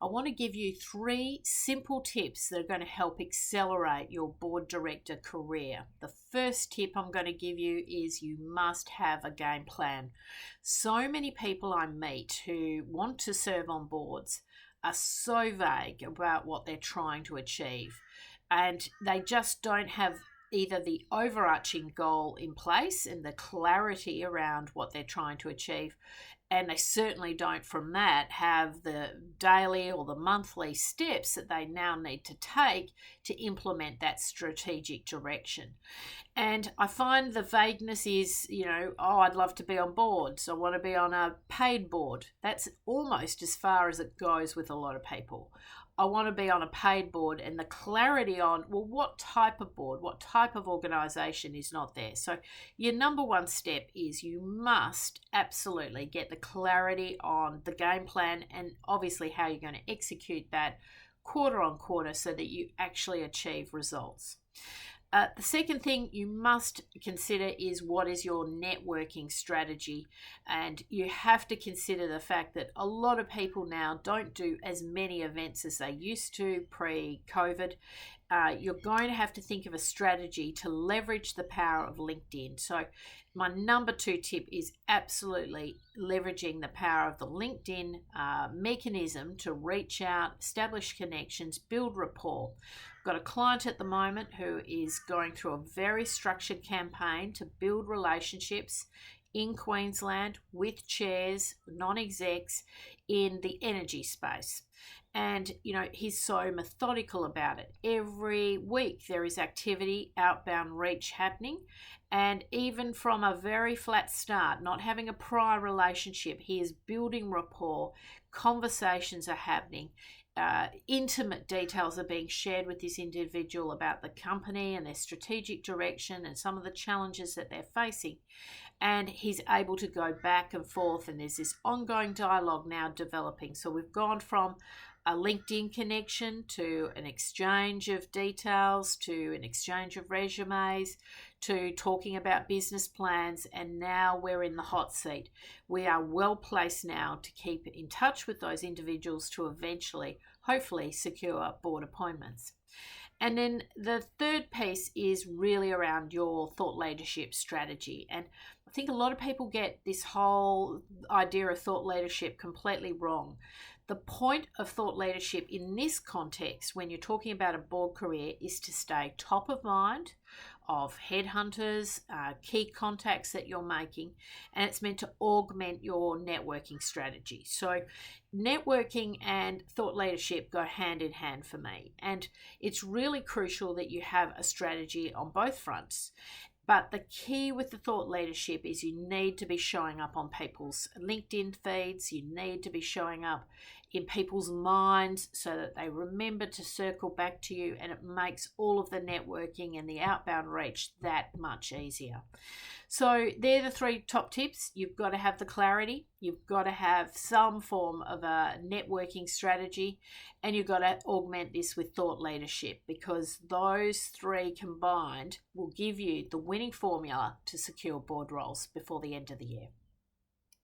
I want to give you 3 simple tips that are going to help accelerate your board director career. The first tip I'm going to give you is you must have a game plan. So many people I meet who want to serve on boards are so vague about what they're trying to achieve, and they just don't have either the overarching goal in place and the clarity around what they're trying to achieve, and they certainly don't from that have the daily or the monthly steps that they now need to take to implement that strategic direction. And I find the vagueness is, oh, I'd love to be on boards. I want to be on a paid board. That's almost as far as it goes with a lot of people. I want to be on a paid board, and the clarity on, well, what type of board, what type of organisation is not there. So your number one step is you must absolutely get the clarity on the game plan and obviously how you're going to execute that quarter on quarter so that you actually achieve results. The second thing you must consider is what is your networking strategy, and you have to consider the fact that a lot of people now don't do as many events as they used to pre-COVID. You're going to have to think of a strategy to leverage the power of LinkedIn. So my number 2 tip is absolutely leveraging the power of the LinkedIn mechanism to reach out, establish connections, build rapport. I've got a client at the moment who is going through a very structured campaign to build relationships in Queensland with chairs, non-execs in the energy space. And, he's so methodical about it. Every week there is activity, outbound reach happening. And even from a very flat start, not having a prior relationship, he is building rapport. Conversations are happening. Intimate details are being shared with this individual about the company and their strategic direction and some of the challenges that they're facing. And he's able to go back and forth, and there's this ongoing dialogue now developing. So we've gone from a LinkedIn connection to an exchange of details, to an exchange of resumes, to talking about business plans, and now we're in the hot seat. We are well placed now to keep in touch with those individuals to eventually, hopefully, secure board appointments. And then the third piece is really around your thought leadership strategy. And I think a lot of people get this whole idea of thought leadership completely wrong. The point of thought leadership in this context, when you're talking about a board career, is to stay top of mind of headhunters, key contacts that you're making, and it's meant to augment your networking strategy. So networking and thought leadership go hand in hand for me, and it's really crucial that you have a strategy on both fronts. But the key with the thought leadership is you need to be showing up on people's LinkedIn feeds. You need to be showing up in people's minds so that they remember to circle back to you, and it makes all of the networking and the outbound reach that much easier. So they're the 3 top tips. You've got to have the clarity, you've got to have some form of a networking strategy, and you've got to augment this with thought leadership, because those 3 combined will give you the winning formula to secure board roles before the end of the year.